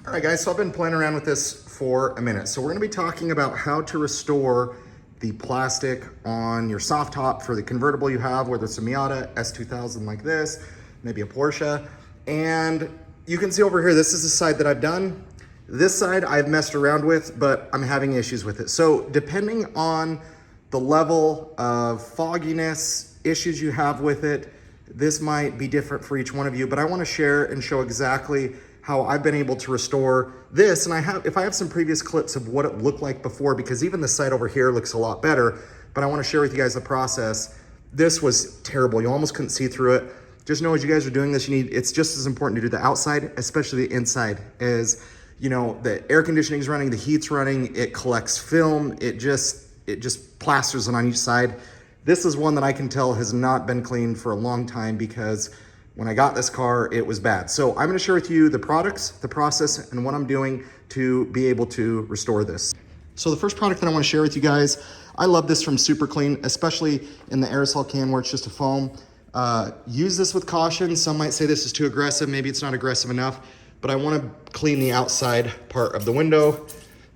All right, guys, so I've been playing around with this for a minute. So we're gonna be talking about how to restore the plastic on your soft top for the convertible you have, whether it's a Miata, S2000 like this, maybe a Porsche. And you can see over here, this is the side that I've done. This side I've messed around with, but I'm having issues with it. So depending on the level of fogginess, issues you have with it, this might be different for each one of you, but I wanna share and show exactly how I've been able to restore this. And if I have some previous clips of what it looked like before, because even the side over here looks a lot better, but I wanna share with you guys the process. This was terrible. You almost couldn't see through it. Just know as you guys are doing this, it's just as important to do the outside, especially the inside, as you know, the air conditioning is running, the heat's running, it collects film, it just plasters it on each side. This is one that I can tell has not been cleaned for a long time because when I got this car, it was bad. So I'm gonna share with you the products, the process, and what I'm doing to be able to restore this. So the first product that I wanna share with you guys, I love this from Super Clean, especially in the aerosol can where it's just a foam. Use this with caution. Some might say this is too aggressive. Maybe it's not aggressive enough, but I wanna clean the outside part of the window.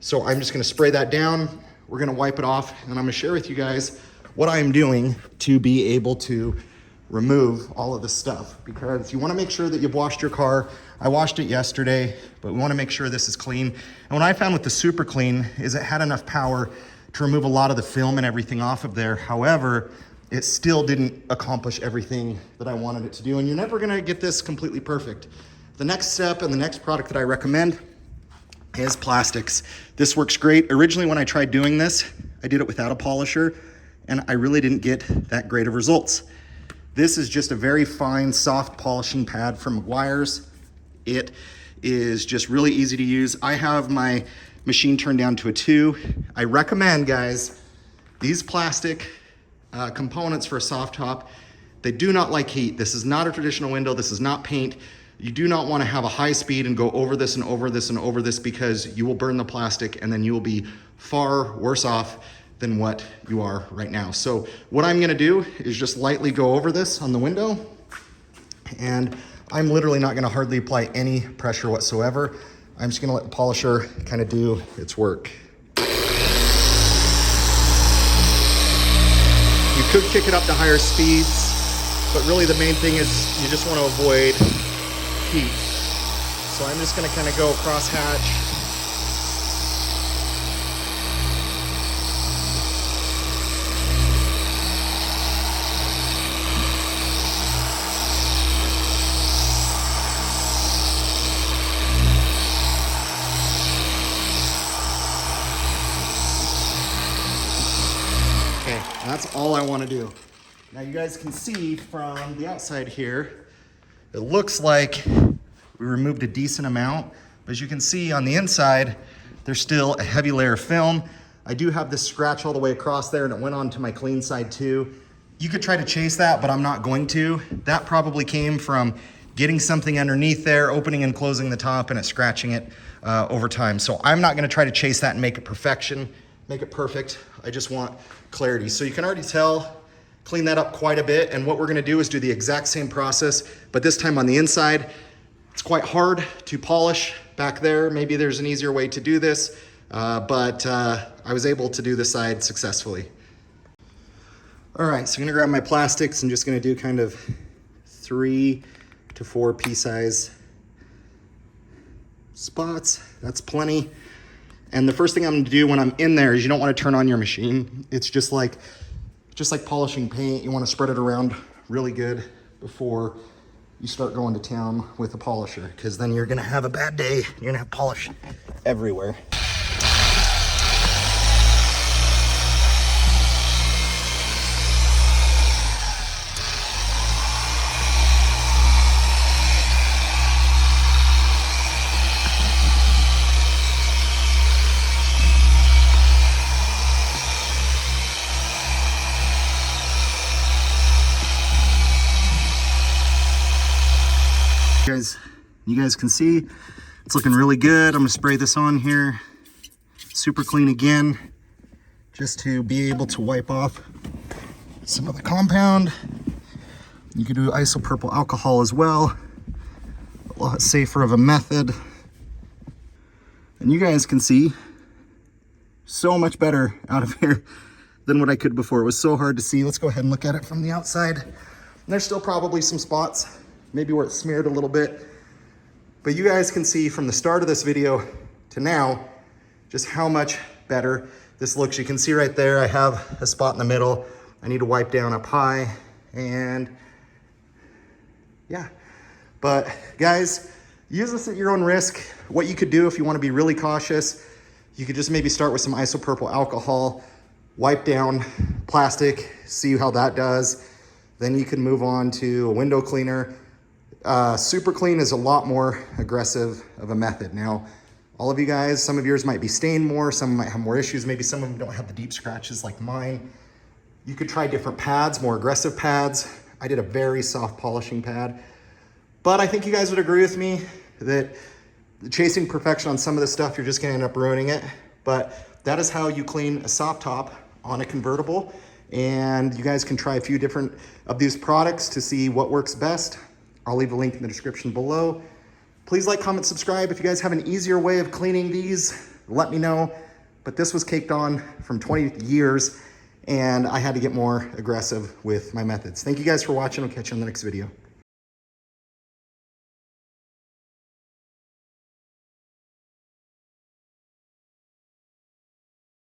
So I'm just gonna spray that down. We're gonna wipe it off, and I'm gonna share with you guys what I am doing to be able to remove all of this stuff, because you wanna make sure that you've washed your car. I washed it yesterday, but we wanna make sure this is clean. And what I found with the Super Clean is it had enough power to remove a lot of the film and everything off of there. However, it still didn't accomplish everything that I wanted it to do. And you're never gonna get this completely perfect. The next step and the next product that I recommend is plastics. This works great. Originally, when I tried doing this, I did it without a polisher, and I really didn't get that great of results. This is just a very fine, soft polishing pad from Meguiar's. It is just really easy to use. I have my machine turned down to a 2. I recommend, guys, these plastic components for a soft top, they do not like heat. This is not a traditional window. This is not paint. You do not want to have a high speed and go over this and over this and over this, because you will burn the plastic and then you will be far worse off than what you are right now. So what I'm gonna do is just lightly go over this on the window, and I'm literally not gonna hardly apply any pressure whatsoever. I'm just gonna let the polisher kind of do its work. You could kick it up to higher speeds, but really the main thing is you just wanna avoid heat. So I'm just gonna kind of go cross hatch. Okay, that's all I want to do. Now you guys can see from the outside here, it looks like we removed a decent amount, but as you can see on the inside, there's still a heavy layer of film. I do have this scratch all the way across there, and it went on to my clean side too. You could try to chase that, but I'm not going to. That probably came from getting something underneath there, opening and closing the top, and it scratching it over time. So I'm not gonna try to chase that and make it make it perfect. I just want clarity. So you can already tell, clean that up quite a bit. And what we're gonna do is do the exact same process, but this time on the inside. It's quite hard to polish back there. Maybe there's an easier way to do this, but I was able to do the side successfully. All right, so I'm gonna grab my plastics. I'm just gonna do kind of 3 to 4 pea-size spots. That's plenty. And the first thing I'm gonna do when I'm in there is you don't wanna turn on your machine. It's just like polishing paint. You wanna spread it around really good before you start going to town with a polisher, because then you're gonna have a bad day. You're gonna have polish everywhere. You guys can see it's looking really good. I'm gonna spray this on here. Super clean again, just to be able to wipe off some of the compound. You could do isopropyl alcohol as well. A lot safer of a method. And you guys can see so much better out of here than what I could before. It was so hard to see. Let's go ahead and look at it from the outside. And there's still probably some spots, maybe where it smeared a little bit. But you guys can see from the start of this video to now, just how much better this looks. You can see right there, I have a spot in the middle. I need to wipe down up high, and yeah. But guys, use this at your own risk. What you could do if you want to be really cautious, you could just maybe start with some isopropyl alcohol, wipe down plastic, see how that does. Then you can move on to a window cleaner. Super clean is a lot more aggressive of a method. Now, all of you guys, some of yours might be stained more, some might have more issues. Maybe some of them don't have the deep scratches like mine. You could try different pads, more aggressive pads. I did a very soft polishing pad. But I think you guys would agree with me that chasing perfection on some of this stuff, you're just gonna end up ruining it. But that is how you clean a soft top on a convertible. And you guys can try a few different of these products to see what works best. I'll leave a link in the description below. Please like, comment, subscribe. If you guys have an easier way of cleaning these, let me know. But this was caked on from 20 years, and I had to get more aggressive with my methods. Thank you guys for watching. I'll catch you on the next video.